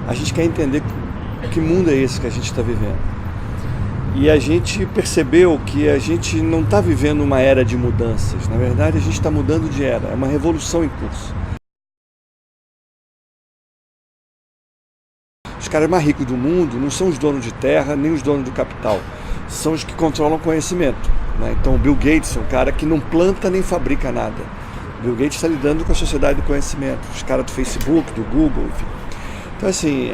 a gente quer entender que mundo é esse que a gente está vivendo. E a gente percebeu que a gente não está vivendo uma era de mudanças. Na verdade, a gente está mudando de era. É uma revolução em curso. Os caras mais ricos do mundo não são os donos de terra, nem os donos do capital. São os que controlam o conhecimento, né? Então, o Bill Gates é um cara que não planta nem fabrica nada. O Bill Gates está lidando com a sociedade do conhecimento. Os caras do Facebook, do Google, enfim. Então, assim,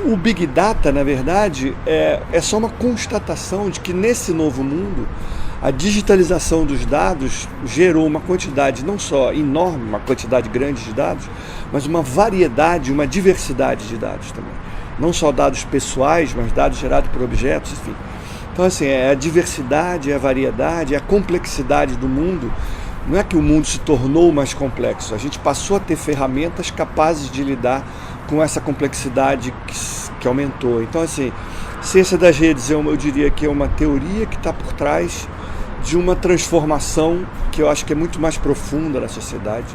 o Big Data, na verdade, é só uma constatação de que nesse novo mundo, a digitalização dos dados gerou uma quantidade não só enorme, uma quantidade grande de dados, mas uma variedade, uma diversidade de dados também. Não só dados pessoais, mas dados gerados por objetos, enfim. Então, assim, é a diversidade, é a variedade, é a complexidade do mundo. Não é que o mundo se tornou mais complexo, a gente passou a ter ferramentas capazes de lidar com essa complexidade que aumentou. Então, assim, ciência das redes, eu diria que é uma teoria que está por trás de uma transformação que eu acho que é muito mais profunda na sociedade,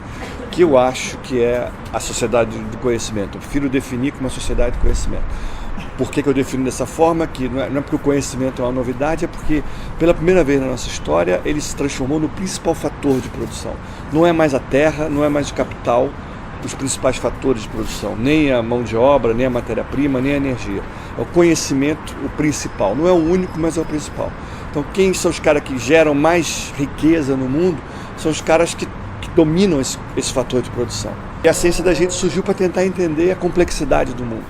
que eu acho que é a sociedade do conhecimento. Eu prefiro definir como uma sociedade do conhecimento. Por que eu defino dessa forma? Que não é porque o conhecimento é uma novidade, é porque pela primeira vez na nossa história ele se transformou no principal fator de produção. Não é mais a terra, não é mais o capital, os principais fatores de produção, nem a mão de obra, nem a matéria-prima, nem a energia. É o conhecimento o principal, não é o único, mas é o principal. Então, quem são os caras que geram mais riqueza no mundo? São os caras que dominam esse fator de produção. E a ciência da gente surgiu para tentar entender a complexidade do mundo.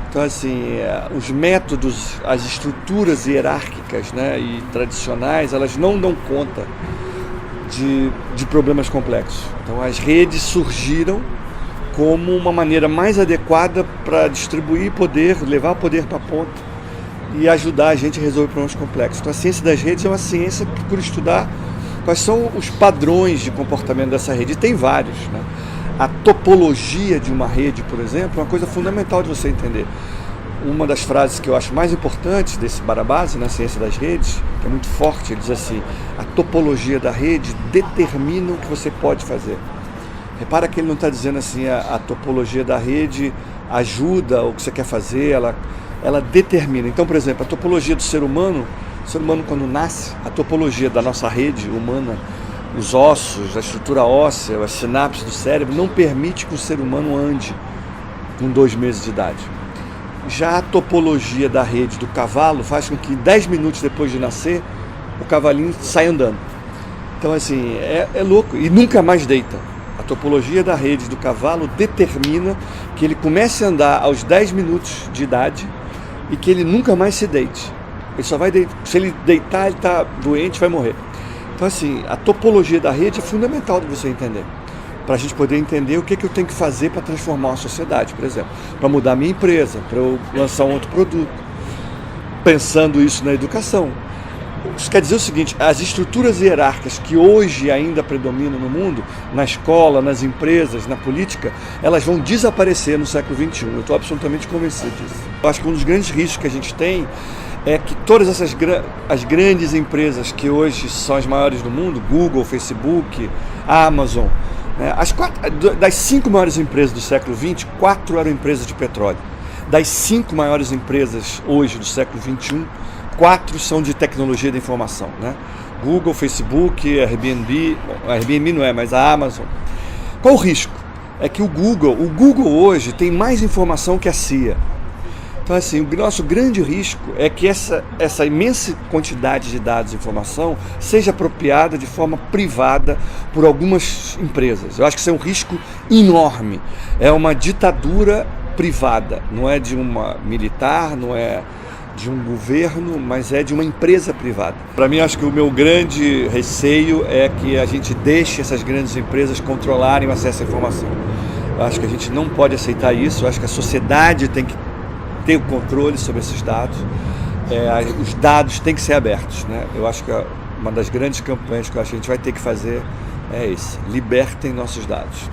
Então, assim, os métodos, as estruturas hierárquicas, né, e tradicionais, elas não dão conta de problemas complexos. Então, as redes surgiram como uma maneira mais adequada para distribuir poder, levar poder para a ponta e ajudar a gente a resolver problemas complexos. Então, a ciência das redes é uma ciência que procura estudar quais são os padrões de comportamento dessa rede. E tem vários, né? A topologia de uma rede, por exemplo, é uma coisa fundamental de você entender. Uma das frases que eu acho mais importantes desse Barabás, na ciência das redes, que é muito forte, ele diz assim: a topologia da rede determina o que você pode fazer. Repara que ele não está dizendo assim, a topologia da rede ajuda o que você quer fazer, ela determina. Então, por exemplo, a topologia do ser humano quando nasce, a topologia da nossa rede humana, os ossos, a estrutura óssea, as sinapses do cérebro, não permite que o ser humano ande com 2 meses de idade. Já a topologia da rede do cavalo faz com que 10 minutos depois de nascer, o cavalinho saia andando. Então, assim, é louco. E nunca mais deita. A topologia da rede do cavalo determina que ele comece a andar aos 10 minutos de idade e que ele nunca mais se deite. Ele só vai deitar. Se ele deitar, ele está doente, vai morrer. Então, assim, a topologia da rede é fundamental de você entender. Para a gente poder entender o que eu tenho que fazer para transformar a sociedade, por exemplo. Para mudar a minha empresa, para eu lançar um outro produto. Pensando isso na educação. Isso quer dizer o seguinte: as estruturas hierárquicas que hoje ainda predominam no mundo, na escola, nas empresas, na política, elas vão desaparecer no século XXI. Eu estou absolutamente convencido disso. Eu acho que um dos grandes riscos que a gente tem é que todas as grandes empresas que hoje são as maiores do mundo, Google, Facebook, Amazon, né, das 5 maiores empresas do século XX, 4 eram empresas de petróleo. Das 5 maiores empresas hoje do século XXI, 4 são de tecnologia da informação, né? Google, Facebook, Airbnb, Airbnb não é, mas a Amazon. Qual o risco? É que o Google hoje tem mais informação que a CIA. Então, assim, o nosso grande risco é que essa imensa quantidade de dados e informação seja apropriada de forma privada por algumas empresas. Eu acho que isso é um risco enorme. É uma ditadura privada, não é de uma militar, não é de um governo, mas é de uma empresa privada. Para mim, acho que o meu grande receio é que a gente deixe essas grandes empresas controlarem o acesso à informação. Eu acho que a gente não pode aceitar isso. Eu acho que a sociedade tem que ter o controle sobre esses dados. Os dados têm que ser abertos, né? Eu acho que uma das grandes campanhas que eu acho que a gente vai ter que fazer é isso: libertem nossos dados.